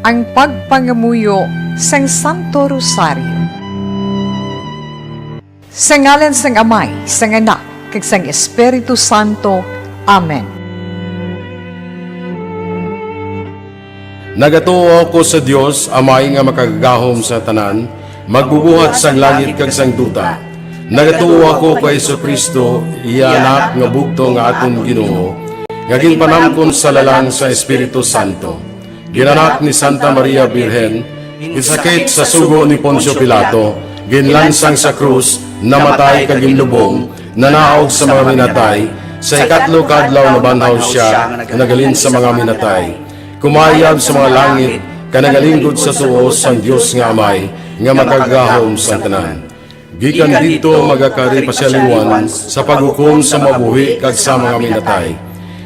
ang pagpangamuyo sang Santo Rosario. Sa ngalan sang Amay, sang Anak, kag sang Espiritu Santo. Amen. Nagatuo ako sa Dios, Amay nga makagagahom sa tanan, magbubuhat sang langit kag sang duta. Nagatuo ako kay Jesucristo, iya anak nga bugto nga aton Ginoo, nga ginpanamkon sa lalang sa Espiritu Santo. Ginanak ni Santa Maria Birhen, gisakit sa sugo ni Poncio Pilato, ginlansang sa krus, namatay kag ginlubong, nanaog sa mga minatay, sa ikatlo kadlaw nabanhaw siya, nagalin sa mga minatay. Kumayab sa mga langit, kanagalingkod sa tuos ang Dios nga Amay, nga makagahom sa tanan. Gikan dito magakari pasyaliwan sa paghukom sa mabuhi kag sa mga minatay.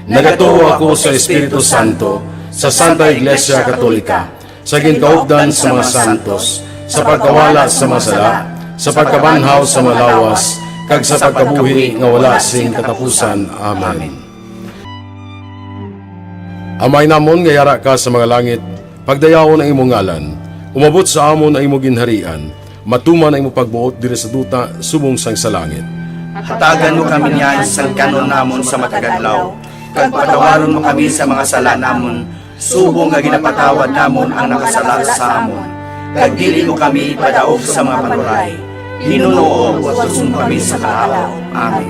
Nagatuo ako sa Espiritu Santo, sa Santa Iglesia Katolika, sa ginkaugdan sa mga santos, sa pagkawala sa masala, sa pagkabanhaw sa malawas, kag sa pagkabuhi nga wala sing katapusan. Amen. Amay namon nga yara ka sa mga langit, pagdayawon ang imong ngalan, umabot sa amon ang imong ginharian, matuman ang imong pagbuot diri sa duta subong sang sa langit. Hatagan mo kami niyan sang kanon namon sa matagadlaw, kag patawaron mo kami sa mga sala namon, subong nga ginapatawad namon ang nakasala sa amon. Kag dili mo kami padaog sa mga panuray, hinunoo at tusong kami sa kaalaw. Amen.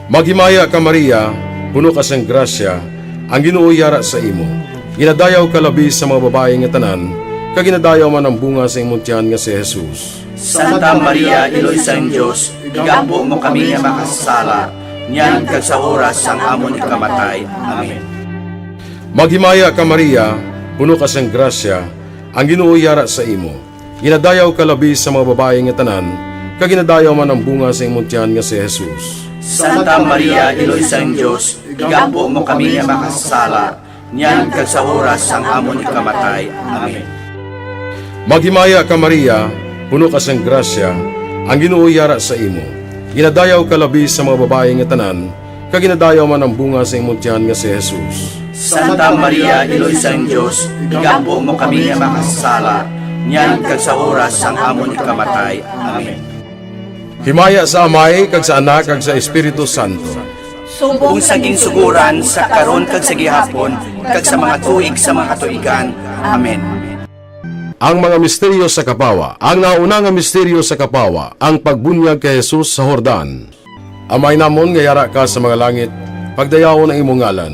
Maghimaya ka Maria, puno ka sang grasya, ang Ginoo yara sa imo. Ginadayaw ka labi sa mga babae nga tanan, kag ginadayaw man ang bunga sa imong tiyan nga si Jesus. Santa Maria, Iloy sang Diyos, igampo mo kami nga makasala, niyan kag sa oras sang amon ikamatay. Amen. Maghimaya ka Maria, puno ka sang grasya, ang Ginoo yara sa imo. Ginadayaw ka labi sa mga babae nga tanan, kag ginadayaw man ang bunga sa imong tiyan nga si Jesus. Santa Maria, Iloy sang Diyos, igampo mo kami nga makasala, niyan kag sa oras sang amon ikamatay. Amen. Maghimaya ka Maria, puno ka sang grasya, ang Ginoo yara sa imo. Ginadayaw ka labi sa mga babae nga tanan, kag ginadayaw man ang bunga sa imong tiyan nga si Jesus. Santa Maria, Iloy sang Diyos, igampo mo kami nga makasala, niyan kag sa oras sang amon ikamatay. Amen. Himaya sa Amay, kag sa Anak, kag sa Espiritu Santo. Kung saging suguran sa karon kag sa gihapon, kag sa mga tuig sa mga katuigan. Amen. Ang mga misteryo sa Kapawa. Ang nauna nga misteryo sa Kapawa, ang pagbunyag kay Jesus sa Jordan. Amay namon nga yara ka sa mga langit, pagdayawon ang imong ngalan,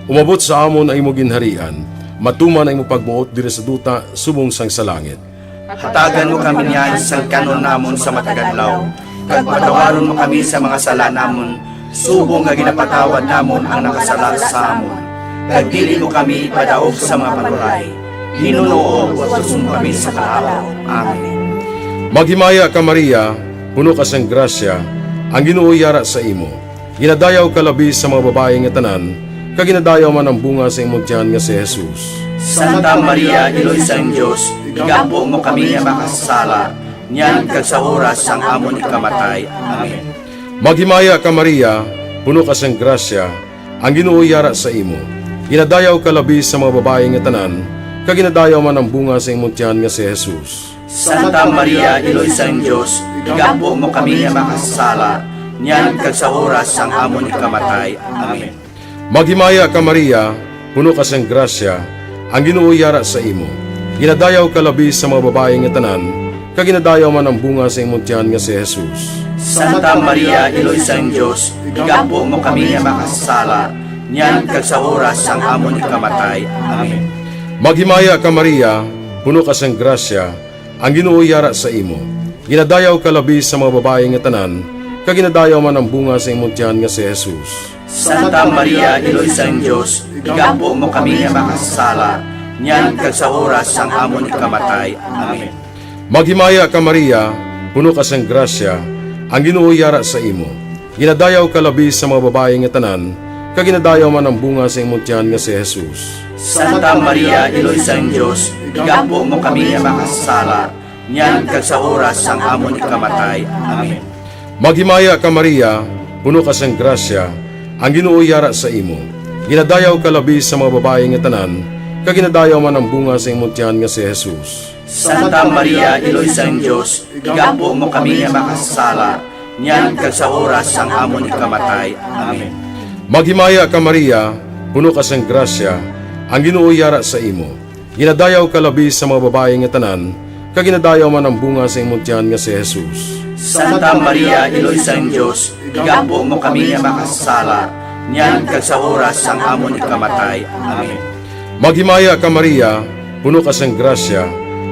umabot sa amon ang imong ginharian, matuman ang imong pagbuot diri sa duta subong sang sa langit. Hatagan mo kami niyan sang kanon namon sa matagadlaw, kag patawaron mo kami sa mga sala namon, subong nga ginapatawad namon ang nakasala sa amon. Kag dili mo kami padaog sa mga panuray, hinunoo at tusong kami sa kaalaw. Amen. Maghimaya ka Maria, puno ka sang grasya, ang Ginoo yara sa imo. Ginadayaw ka labi sa mga babae nga tanan, kag ginadayaw man ang bunga sa imong tiyan nga si Jesus. Santa Maria, Iloy sang Diyos, igampo mo kami nga makasala, niyan kag sa oras sang amon ikamatay. Amen. Maghimaya ka Maria, puno ka sang grasya, ang Ginoo yara sa imo. Ginadayaw ka labi sa mga babae nga tanan, kag ginadayaw man ang bunga sa imong tiyan nga si Jesus. Santa Maria, Iloy sang Diyos, igampo mo kami nga makasala, niyan kag sa oras sang amon ikamatay. Amen. Maghimaya ka Maria, puno ka sang grasya, ang Ginoo yara sa imo. Ginadayaw ka labi sa mga babae nga tanan, kag ginadayaw man ang bunga sa imong tiyan nga si Jesus. Santa Maria, Iloy sang Diyos, igampo mo kami nga makasala, niyan kag sa oras sang amon ikamatay. Amen. Maghimaya ka Maria, puno ka sang grasya, ang Ginoo yara sa imo. Ginadayaw ka labi sa mga babae nga tanan, kag ginadayaw man ang bunga sa imong tiyan nga si Jesus. Santa Maria, Iloy sang Diyos, igampo mo kami nga makasala, niyan kag sa oras sang amon ikamatay. Amen. Maghimaya ka Maria, puno ka sang grasya, ang Ginoo yara sa imo. Ginadayaw ka labi sa mga babae nga tanan, kag ginadayaw man ang bunga sa imong tiyan nga si Jesus. Santa Maria, Iloy sang Diyos, igampo mo kami nga makasala, niyan kag sa oras sang amon ikamatay. Amen. Maghimaya ka Maria, puno ka sang grasya, ang Ginoo yara sa imo. Ginadayaw ka labi sa mga babae nga tanan, kag ginadayaw man ang bunga sa imong tiyan nga si Jesus. Santa Maria, Iloy sang Diyos, igampo mo kami nga makasala, niyan kag sa oras ang amon ikamatay. Amen. Maghimaya ka Maria, puno ka sang grasya, ang Ginoo yara sa imo. Ginadayaw ka labi sa mga babae nga tanan, kag ginadayaw man ang bunga sa imong tiyan nga si Jesus. Santa Maria, Iloy sang Diyos, igampo mo kami nga makasala, niyan kag sa oras ang amon ikamatay. Amen. Maghimaya ka Maria, puno ka sang grasya,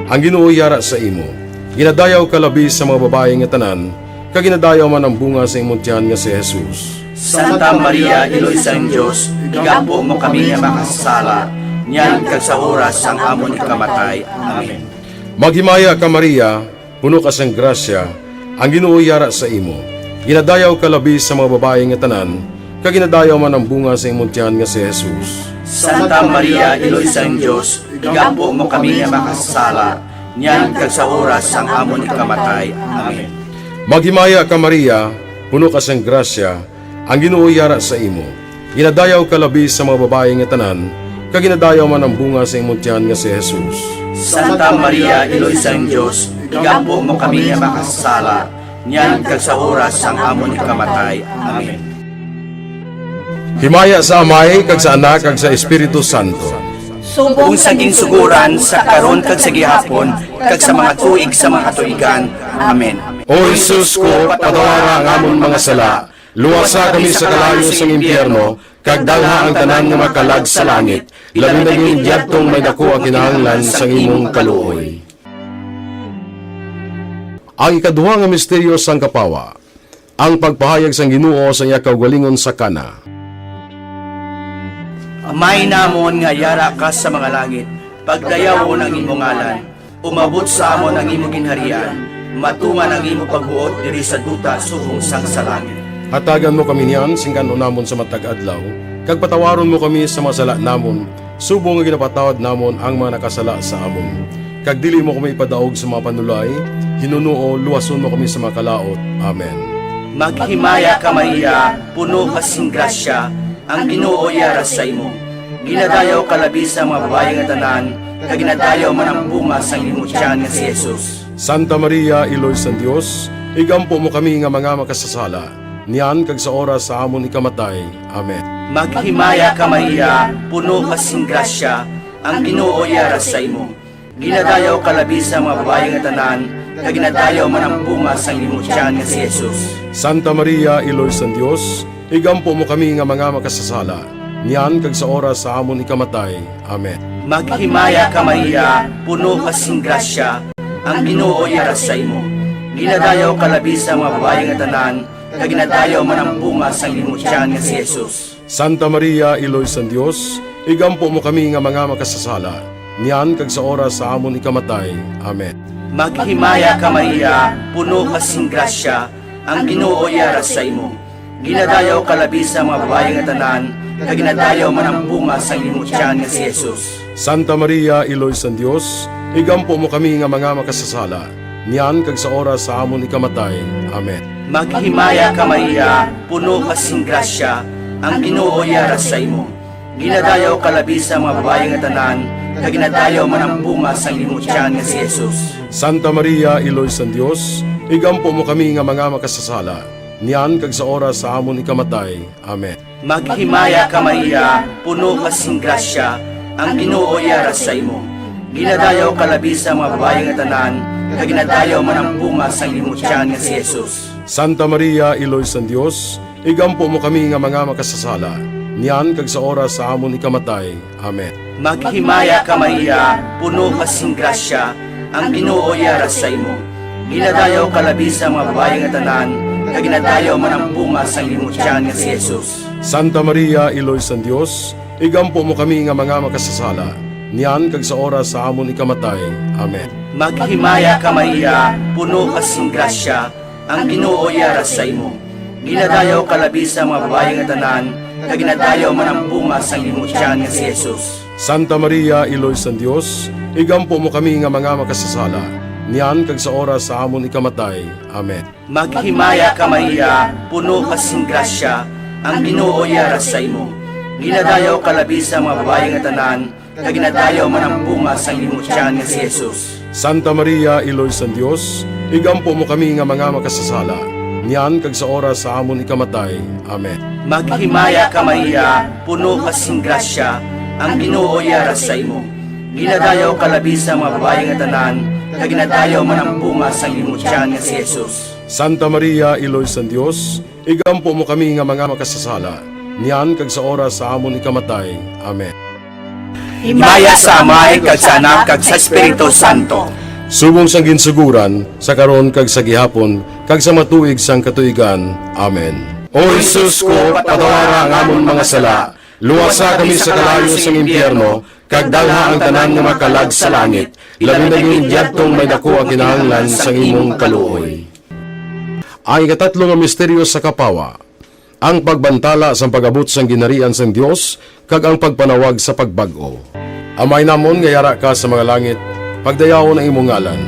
ang Ginoo yara sa imo. Ginadayaw ka labi sa mga babae nga tanan, kag ginadayaw man ang bunga sa imong tiyan nga si Jesus. Santa Maria, Iloy sang Diyos, igampo mo kami nga makasala, niyan kag sa oras ang amon ikamatay. Amen. Maghimaya ka Maria, puno ka sang grasya, ang Ginoo yara sa imo. Ginadayaw ka labi sa mga babae nga tanan, kag ginadayaw man ang bunga sa imong tiyan nga si Jesus. Santa Maria, Iloy sang Diyos, igampo mo kami nga makasala, niyan kag sa oras ang amon ikamatay. Amen. Maghimaya ka Maria, puno ka sang grasya, ang Ginoo yara sa imo. Ginadayaw ka labi sa mga babae nga tanan, kag ginadayaw man ang bunga sa imong tiyan nga si Jesus. Santa Maria, Iloy sang Diyos, igampo mo kami nga makasala, niyan kag sa oras ang amon ikamatay. Amen. Himaya sa Amay, kag sa Anak, kag sa Espiritu Santo. Kung saging suguran sa karon kag sa gihapon, kag sa mga tuig sa mga katuigan. Amen. O Jesus ko, patawara ang amon mga sala, luwasa kami sa kalayo sa impyerno, kag dalha ang tanan nga makalag sa langit, labi na yung idyatong may dako ang kinahanglan sa imong kaluoy. Ang ikaduha nga misteryo sang kapawa, ang pagpahayag sang Ginoo sa iya kaugalingon sa kana. Amay namon nga yara ka sa mga langit, pagdayaw ng imong ngalan, umabot sa amon ang imong ginharian, matuman ang imong pagbuot diri sa duta subong sang sa langit. Hatagan mo kami niyan, singkan namon sa matag adlaw, kag patawaron mo kami sa mga sala namon, subong nga ginapatawad namon ang mga nakasala sa amon. Kag dili mo kami ipadaog sa mga panulay, hinunuo, luwason mo kami sa mga kalaot. Amen. Maghimaya ka Maria, puno ka sing grasya, ang Ginoo yara sa imo. Ginadayaw ka labi sa mga babae nga tanan, kag ginadayaw man ang bunga sang imong tiyan nga si Jesus. Santa Maria, Iloy sang Dios, igampo mo kami nga mga makasasala, niyan kag sa oras sa amon ikamatay. Amen. Maghimaya ka Maria, puno ka sing grasya, ang Ginoo yara sa imo. Ginadayaw ka labi sa mga babae nga tanan, kag ginadayaw man ang bunga sang imong tiyan nga si Jesus. Santa Maria, Iloy sang Dios, igampo mo kami nga mga makasasala, niyan kag sa oras sa amon ikamatay. Amen. Maghimaya ka Maria, puno ka sing grasya, ang Ginoo yara sa imo. Ginadayaw ka labi sa mga babae nga tanan, kag ginadayaw man ang bunga sang imong tiyan nga si Jesus. Santa Maria, Iloy sang Dios, igampo mo kami nga mga makasasala, niyan kag sa oras sa amon ikamatay. Amen. Maghimaya ka Maria, puno ka sing grasya, ang Ginoo yara sa imo. Ginadayaw ka labi sa mga babae nga tanan, kag ginadayaw man ang bunga sang imong tiyan nga si Jesus. Santa Maria, Iloy sang Dios, igampo mo kami nga mga makasasala, niyan kag sa oras sa amon ikamatay. Amen. Maghimaya ka Maria, puno ka sing grasya, ang Ginoo yara sa imo. Ginadayaw ka labi sa mga babae nga tanan, kag ginadayaw man ang bunga sang imong tiyan nga si Jesus. Santa Maria, Iloy sang Dios, igampo mo kami nga mga makasasala, niyan kag sa oras sa amon ikamatay. Amen. Maghimaya ka Maria, puno ka sing grasya, ang Ginoo yara sa imo. Ginadayaw ka labi sa mga babae nga tanan, kag ginadayaw man ang bunga sang imong tiyan nga si Jesus. Santa Maria, Iloy sang Dios, igampo mo kami nga mga makasasala, niyan kag sa oras sa amon ikamatay. Amen. Maghimaya ka Maria, puno ka sing grasya, ang Ginoo yara sa imo. Ginadayaw ka labi sa mga babae nga tanan, kag ginadayaw man ang bunga sang imong tiyan nga si Jesus. Santa Maria, Iloy sang Dios, igampo mo kami nga mga makasasala, niyan kag sa oras sa amon ikamatay. Amen. Maghimaya ka Maria, puno ka sing grasya, ang Ginoo yara sa imo. Ginadayaw ka labi sa mga babae nga tanan, kag ginadayaw man ang bunga sang imong tiyan nga si Jesus. Santa Maria, Iloy sang Dios, igampo mo kami nga mga makasasala, niyan kag sa oras sa amon ikamatay. Amen. Maghimaya ka Maria, puno ka sing grasya, ang Ginoo yara sa imo. Ginadayaw kalabi sa mga babae nga tanan, kag ginadayaw man ang bunga sa imong tiyan nga si Jesus. Santa Maria, Iloy sa Dios, igampo mo kami nga mga makasasala, niyan kag sa oras sa amon ikamatay. Amen. Maghimaya ka Maria, puno ka sing grasya, ang Ginoo yara sa imo. Ginadayaw kalabi sa mga babae nga tanan, kag ginadayaw man ang bunga sa imong tiyan nga si Jesus. Santa Maria, Iloy sa Dios, igampo mo kami nga mga makasasala, niyan kag sa oras sa amon ikamatay. Amen. Himaya sa Amay, kag sa Anak, kag sa Espiritu Santo. Subong sang ginsuguran, sa karon kag sa gihapon, kag sa matuig sang katuigan. Amen. O Jesus ko, patawara ang amon mga sala, luwasa kami sa kalayo sang impyerno, kag dalha ang tanan nga makalag sa langit, labi na yung diyadtong may dako ang kinahanglan sang imong kaluoy. Ang ikatatlo nga misteryo sa kapawa, ang pagbantala sa pagabot sang ginarian sang Dios kag ang pagpanawag sa pagbag-o. Amay namon nga yara ka sa mga langit, pagdayawon ang imong ngalan,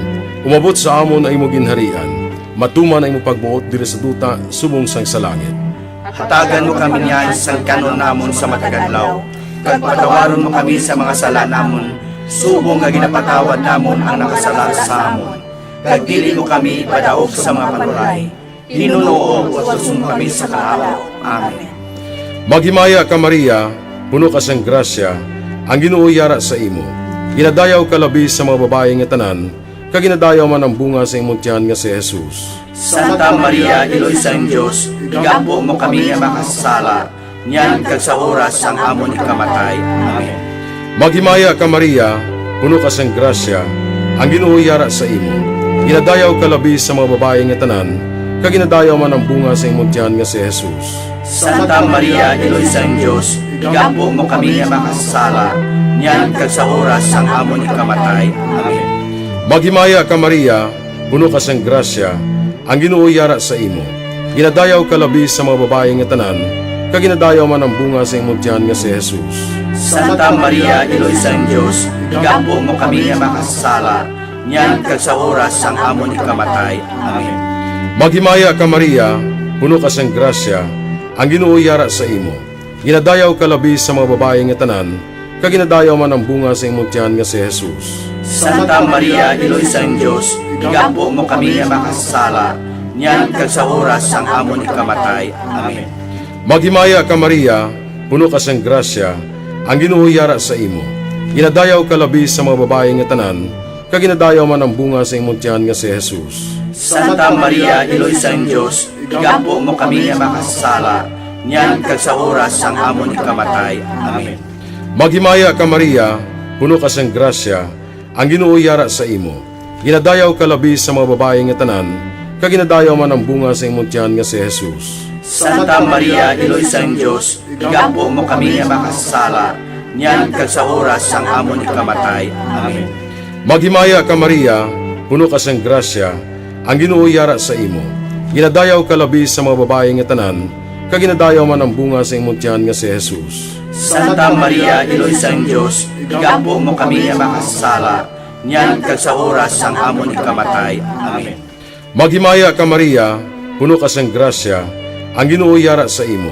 umabot sa amon ang imong ginharian, matuman ang imong pagbuot diri sa duta subong sang sa langit. Hatagan mo kami niyan sa kanon namon sa matagadlaw, kag patawaron mo kami sa mga sala namon, subong nga ginapatawad namon ang nakasala sa amon. Kag dili mo kami padaog sa mga panuray, hinunoo o susong kami sa kaalaw. Amen. Maghimaya ka Maria, puno ka sang grasya, ang Ginoo yara sa imo. Ginadayaw ka labi sa mga babae nga tanan, kag ginadayaw man ang bunga sa imong tiyan nga si Jesus. Santa Maria, Iloy sa Diyos, igampo mo kami nga makasala, niyan kag sa oras sang amon ikamatay. Amen. Maghimaya ka Maria, puno ka sang grasya, ang Ginoo yara sa imo. Ginadayaw ka labi sa mga babae nga tanan, kag ginadayaw man ang bunga sa imong tiyan nga si Jesus. Santa Maria, Iloy sa Diyos, igampo mo kami nga makasala, niyan kag sa oras sang amon ikamatay. Amen. Maghimaya ka Maria, puno ka sang grasya, ang Ginoo yara sa imo. Ginadayaw ka labi sa mga babae nga tanan, kag ginadayaw man ang bunga sa imong tiyan nga si Jesus. Santa Maria, Iloy sa Diyos, igampo mo kami nga makasala, niyan kag sa oras sang amon ikamatay. Amen. Maghimaya ka Maria, puno ka sang grasya, ang Ginoo yara sa imo. Ginadayaw ka labi sa mga babae nga tanan, kag ginadayaw man ang bunga sa imong tiyan nga si Jesus. Santa Maria, Iloy sa Diyos, igampo mo kami nga makasala, niyan kag sa oras sang amon ikamatay. Amen. Maghimaya ka Maria, puno ka sang grasya, ang Ginoo yara sa imo. Ginadayaw ka labi sa mga babae nga tanan, kag ginadayaw man ang bunga sa imong tiyan nga si Jesus. Santa Maria, Iloy sa Diyos, igampo mo kami nga makasala, niyan kag sa oras sang amon ikamatay. Amen. Maghimaya ka Maria, puno ka sang grasya, ang Ginoo yara sa imo. Ginadayaw ka labi sa mga babae nga tanan, kag ginadayaw man ang bunga sa imong tiyan nga si Jesus. Santa Maria, Iloy sa Diyos, igampo mo kami nga makasala, niyan kag sa oras sang amon ikamatay. Amen. Maghimaya ka Maria, puno ka sang grasya, ang Ginoo yara sa imo. Ginadayaw ka labi sa mga babae nga tanan, kag ginadayaw man ang bunga sa imong tiyan nga si Jesus. Santa Maria, Iloy sa Diyos, igampo mo kami nga makasala, niyan kag sa oras sang amon ikamatay. Amen. Maghimaya ka Maria, puno ka sang grasya, ang Ginoo yara sa imo.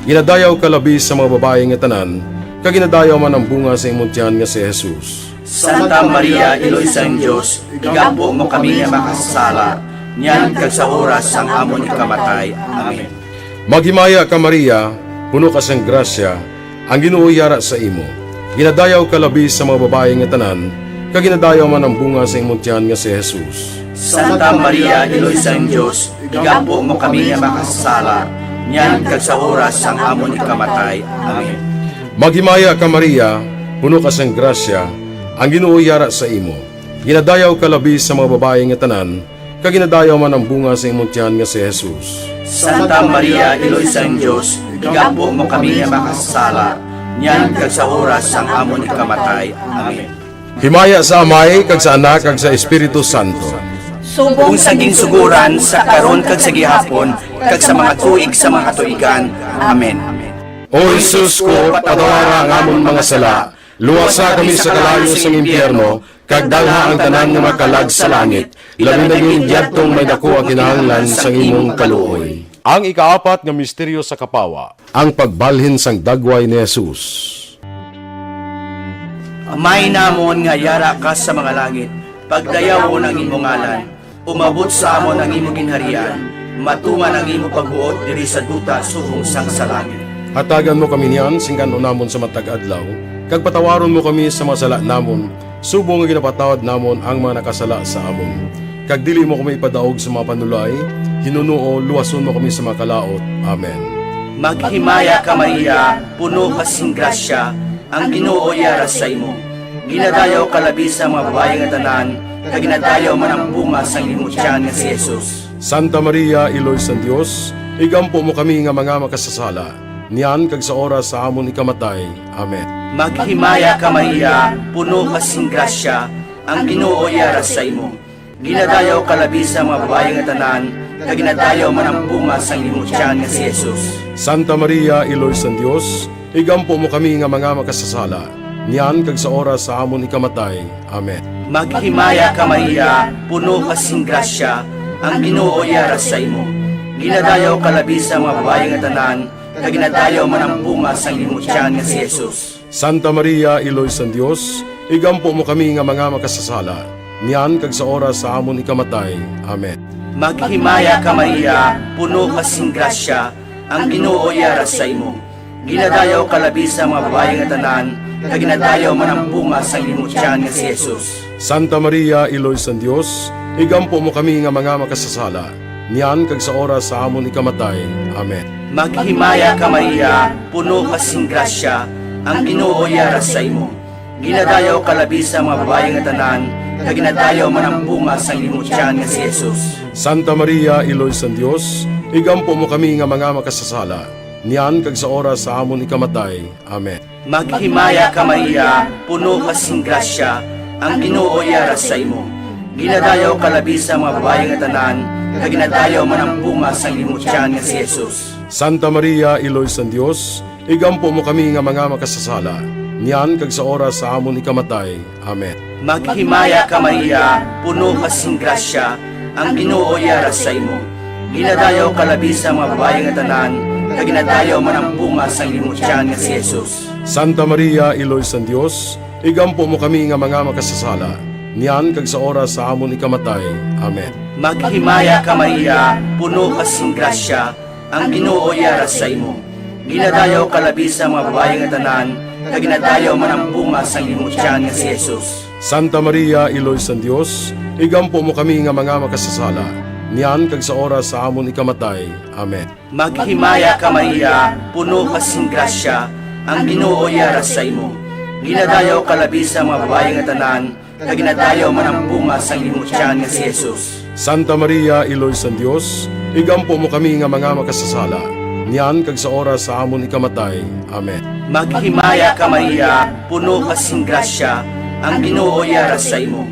Ginadayaw ka labi sa mga babae nga tanan, kag ginadayaw man ang bunga sa imong tiyan nga si Jesus. Santa Maria, Iloy sa Diyos, igampo mo kami nga makasala, niyan kag sa oras sang amon ikamatay. Amen. Maghimaya ka Maria, puno ka sang grasya, ang Ginoo yara sa imo. Ginadayaw ka labi sa mga babae nga tanan, kag ginadayaw man ang bunga sa imong tiyan nga si Jesus. Santa Maria, Iloy sa Diyos, igampo mo kami nga makasala, niyan kag sa oras sang amon ikamatay. Amen. Maghimaya ka Maria, puno ka sang grasya, ang Ginoo yara sa imo. Ginadayaw ka labi sa mga babae nga tanan, kag ginadayaw man ang bunga sa imong tiyan nga si Jesus. Santa Maria, Iloy sa Diyos, igampo mo kami nga makasala, niyan kag sa oras sang amon ikamatay. Amen. Himaya sa Amay, kag sa Anak, kag sa Espiritu Santo. Kung sa ginsuguran, sa karon kag sa gihapon, kag sa mga tuig sa mga katuigan. Amen. O Jesus ko, patawara ang amon mga sala, luwasa kami sa kalayo sang impyerno, kag dalha ang tanan nga makalag sa langit, labi na yung diyadtong may dako ang kinahanglan sang imong kaluoy. Ang ikaapat nga misteryo sa kapawa, ang pagbalhin sang dagway ni Jesus. Amay namon nga yara ka sa mga langit, pagdayaw ng imong ngalan, umabot sa amon ang imong ginharian, matuman ang imong pagbuot diri sa duta subong sang sa langit. Hatagan mo kami niyan, singgan namon sa matag adlaw, kag patawaron mo kami sa mga sala namon, subong nga ginapatawad namon ang mga nakasala sa amon. Kag dili mo kami ipadaog sa mga panulay, hinuno luwason mo kami sa mga kalaot. Amen. Maghimaya ka Maria, puno kasing grasya, ang Ginoo yara sa imo. Ginadayaw ka labi sa mga babae nga tanan, kag ginadayaw man ang bunga sang imong tiyan nga si Jesus. Santa Maria, Iloy sa Dios, igampo mo kami nga mga makasasala, niyan kag sa oras sa amon ikamatay. Amen. Maghimaya ka Maria, puno kasing grasya, ang Ginoo yara sa imo. Ginadayaw ka labi sa mga babae nga tanan, kag ginadayaw man ang bunga sang imong tiyan nga si Jesus. Santa Maria, Iloy sa Dios, igampo mo kami nga mga makasasala, niyan kag sa oras sa amon ikamatay. Amen. Maghimaya ka Maria, puno kasing grasya, ang Ginoo yara sa imo. Ginadayaw ka labi sa mga babae nga tanan, kag ginadayaw man ang bunga sang imong tiyan nga si Jesus. Santa Maria, Iloy sa Dios, igampo mo kami nga mga makasasala, niyan kag sa oras sa amon ikamatay. Amen. Maghimaya ka Maria, puno kasing grasya, ang Ginoo yara sa imo. Ginadayaw ka labi sa mga babae nga tanan, kag ginadayaw man ang bunga sang imong tiyan nga si Jesus. Santa Maria, Iloy sa Dios, igampo mo kami nga mga makasasala, niyan kag sa oras sa amon ikamatay. Amen. Maghimaya ka Maria, puno kasing grasya, ang Ginoo yara sa imo. Ginadayaw ka labi sa mga babae nga tanan, kag ginadayaw man ang bunga sang imong tiyan nga si Jesus. Santa Maria, Iloy sa Dios, igampo mo kami nga mga makasasala, niyan kag sa oras sa amon ikamatay. Amen. Maghimaya ka Maria, puno kasing grasya, ang Ginoo yara sa imo. Ginadayaw ka labi sa mga babae nga tanan, kag ginadayaw man ang bunga sang imong tiyan nga si Jesus. Santa Maria, Iloy sa Dios, igampo mo kami nga mga makasasala, niyan kag sa oras sa amon ikamatay. Amen. Maghimaya ka Maria, puno kasing grasya, ang Ginoo yara sa imo. Ginadayaw ka labi sa mga babae nga tanan, kag ginadayaw man ang bunga sang imong tiyan nga si Jesus. Santa Maria, Iloy sa Dios, igampo mo kami nga mga makasasala, niyan kag sa oras sa amon ikamatay. Amen. Maghimaya ka Maria, puno kasing grasya, ang Ginoo yara sa imo. Ginadayaw ka labi sa mga babae nga tanan, kag ginadayaw man ang bunga sang imong tiyan nga si Jesus. Santa Maria, Iloy sa Dios, igampo mo kami nga mga makasasala, niyan kag sa oras sa amon ikamatay. Amen. Maghimaya ka Maria, puno kasing grasya, ang Ginoo yara sa imo. Ginadayaw ka labi sa mga babae nga tanan, kag ginadayaw man ang bunga sang imong tiyan nga si Jesus. Santa Maria, Iloy sa Dios, igampo mo kami nga mga makasasala, niyan kag sa oras sa amon ikamatay. Amen. Maghimaya ka Maria, puno kasing grasya, ang Ginoo yara sa imo.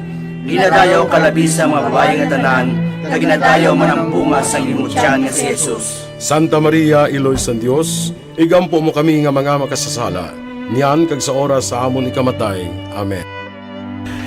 Ginadayaw ka labi sa mga babae nga tanan, kag ginadayaw man ang bunga sang imong tiyan nga si Jesus. Santa Maria, Iloy sa Dios, igampo mo kami nga mga makasasala, niyan kag sa oras sa amon ikamatay. Amen.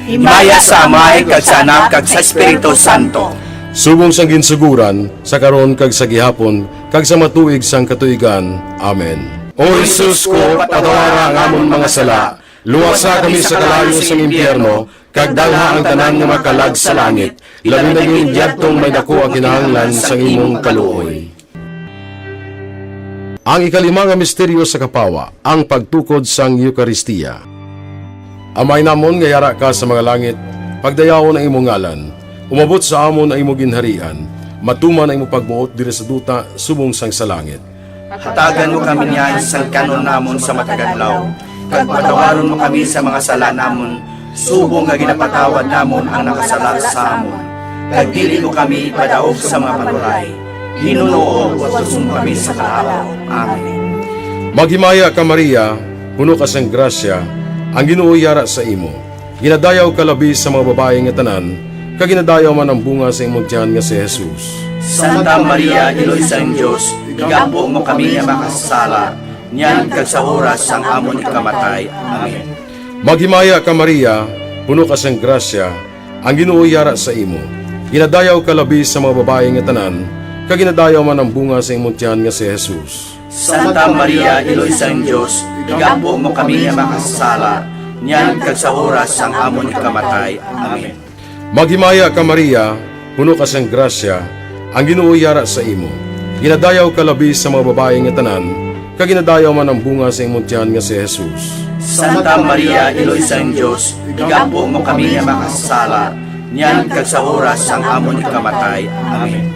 Himaya sa Ama kag sa Anak kag sa Espiritu Santo. Subong sang ginsuguran, sa karon kag sa gihapon, kag sa matuig sang katuigan. Amen. O Jesus ko, patawara ang amon mga sala, luwasa kami sa kalayo sa impyerno, kag dalha ang tanan nga makalag sa langit, labi na yung diyadtong may dako ang kinahanglan sa imong kaluoy. Ang ikalima nga misteryo sa kapawa, ang pagtukod sang Eukaristiya. Amay namon nga yara ka sa mga langit, pagdayawon ang imong ngalan, umabot sa amon ang imong ginharian, matuman ang imong pagbuot diri sa duta subong sang sa langit. Hatagan mo kami niyan sa kanon namon sa matagadlaw, kag patawaron mo kami sa mga sala namon, subong nga ginapatawad namon ang nakasala sa amon. Kag dili mo kami ipadaog sa mga panulay, hinunoo watuson kami sa kalabaw. Amen. Maghimaya ka Maria, puno ka sang grasya, ang Ginoo yara sa imo. Ginadayaw ka labi sa mga babae nga tanan, kag ginadayaw man ang bunga sa imong tiyan nga si Jesus. Santa Maria, Iloy sa Diyos, igampo mo kami nga makasala, niyan kag sa oras sang amon ikamatay. Amen. Maghimaya ka Maria, puno ka sang grasya, ang Ginoo yara sa imo. Ginadayaw ka labi sa mga babae nga tanan, kag ginadayaw man ang bunga sa imong tiyan nga si Jesus. Santa Maria, Iloy sang Diyos, igampo mo kami nga makasala, niyan kag sa oras sang amon ikamatay. Amen. Maghimaya ka Maria, puno ka sang grasya, ang Ginoo yara sa imo. Ginadayaw ka labi sa mga babae nga tanan, kag ginadayaw man ang bunga sa imong tiyan nga si Jesus. Santa Maria, Iloy sang Diyos, igampo mo kami nga makasala, niyan kag sa oras sang amon ikamatay. Amen.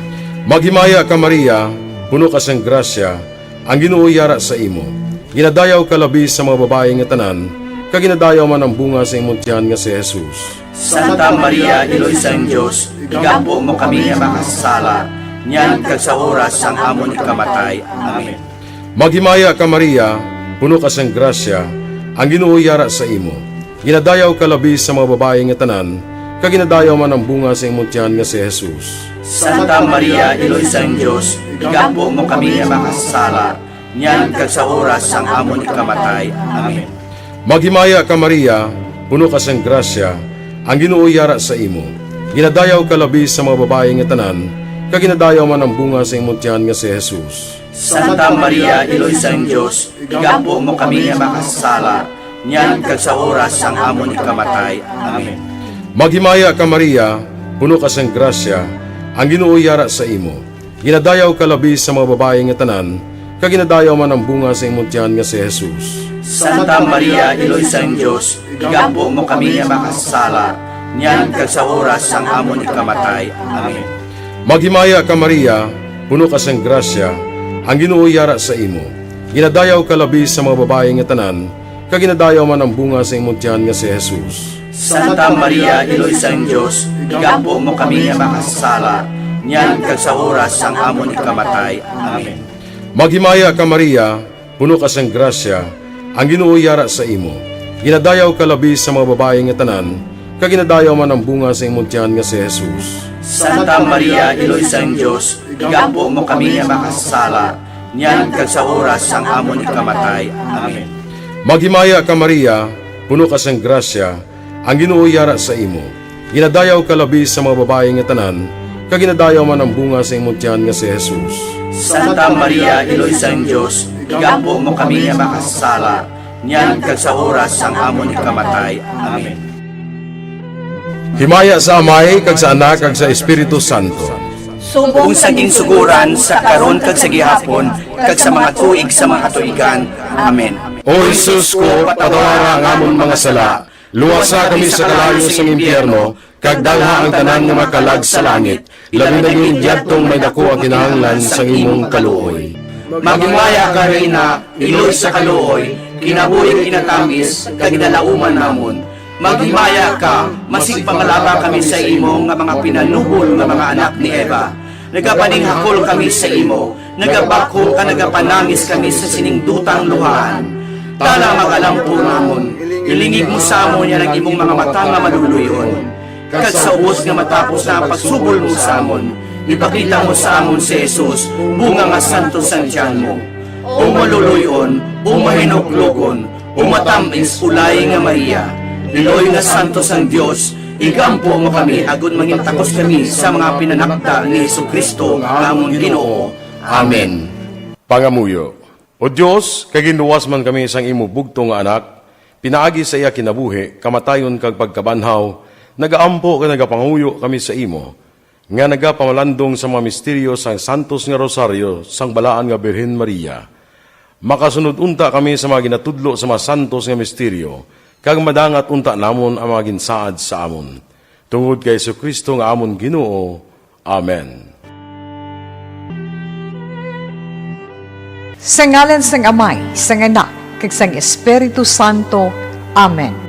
Maghimaya ka Maria, puno ka sang grasya, ang Ginoo yara sa imo. Ginadayaw ka labi sa mga babae nga tanan, kag ginadayaw man ang bunga sa imong tiyan nga si Jesus. Santa Maria, Iloy sang Diyos, igampo mo kami nga makasala, niyan kag sa oras sang amon ikamatay. Amen. Maghimaya ka Maria, puno ka sang grasya, ang Ginoo yara sa imo. Ginadayaw ka labi sa mga babae nga tanan, kag ginadayaw man ang bunga sa imong tiyan nga si Jesus. Santa Maria, Iloy sang Diyos, igampo mo kami nga makasala, niyan kag sa oras sang amon ikamatay. Amen. Maghimaya ka Maria, puno ka sang grasya, ang Ginoo yara sa imo. Ginadayaw ka labi sa mga babae nga tanan, kag ginadayaw man ang bunga sa imong tiyan nga si Jesus. Santa Maria, Iloy sang Diyos, igampo mo kami nga makasala, niyan kag sa oras sang amon ikamatay. Amen. Maghimaya ka Maria, puno ka sang grasya, ang Ginoo yara sa imo. Ginadayaw ka labi sa mga babae nga tanan, kag ginadayaw man ang bunga sa imong tiyan nga si Jesus. Santa Maria, Iloy sang Diyos, igampo mo kami nga makasala, niyan kag sa oras sang amon ikamatay. Amen. Maghimaya ka Maria, puno ka sang grasya, ang Ginoo yara sa imo. Ginadayaw ka labi sa mga babae nga tanan, kag ginadayaw man ang bunga sa imong tiyan nga si Jesus. Santa Maria, Iloy sang Diyos, igampo mo kami nga makasala, niyan kag sa oras sang amon ikamatay. Amen. Maghimaya ka Maria, puno ka sang grasya, ang Ginoo yara sa imo. Ginadayaw ka labi sa mga babae nga tanan, kag ginadayaw man ang bunga sa imong tiyan nga si Jesus. Santa Maria, Iloy sang Diyos, igampo mo kami nga makasala, niyan kag sa oras sang amon ikamatay. Amen. Maghimaya ka Maria, puno ka sang grasya, ang Ginoo yara sa imo. Ginadayaw ka labi sa mga babae nga tanan, kag ginadayaw man ang bunga sa imong tiyan nga si Jesus. Santa Maria, Iloy sang Diyos, igampo mo kami nga makasala, niyan kag sa oras sang amon ikamatay. Amen. Himaya sa Amay, kag sa Anak, kag sa Espiritu Santo. Kung saging suguran sa karon kag sa gihapon kag sa mga tuig sa mga katuigan. Amen. O Jesus ko, patawara ang amon mga sala, luwasa kami sa kalayo sa impyerno, kag dalha ang tanan nga makalag sa langit, labi na yung diyadtong may dako ang kinahanglan sa imong kaluoy. Magmaya ka Reyna, Iloy sa kaluoy, kinabuhi kinatamis, kag dalauman namon. Magmaya ka, masig pangalaba kami sa imo nga mga pinanubol nga mga anak ni Eva. Nagapaninghakol kami sa imo, nagabako ka nagapanangis kami sa siningdutang luhaan. Tala magalampo namon, ilingig mo sa amon yan ang imong mga mata nga maluluyon. Kag sa ubos nga matapos na ang pagsubol mo sa amon, ipakita mo sa amon si Jesus, bunga nga santo sang tiyan mo. O maluluyon, o mahinuklogon, o matamis ulay nga Maria, Iloy nga santo sang Dios, igampo mo kami agon mangintakos kami sa mga pinanakda ni Jesucristo nga among Ginoo. Amen. Pangamuyo. O Dios, kag ginuwas man kami sang imo bugto nga anak, pinaagi sa iya kinabuhi, kamatayon kag pagkabanhaw, nagaampo kag nagapanguyo kami sa imo, nga nagapamalandong sa mga misteryo sang Santos nga Rosario sang balaan nga Birhen Maria. Makasunod unta kami sa mga ginatudlo sa mga santos nga misteryo, kag madangat unta namon ang mga ginsaad sa amon. Tungod kay Jesucristo nga amon Ginoo. Amen. Sa ngalan sang Amay, sang Anak, kag sang Espiritu Santo. Amen.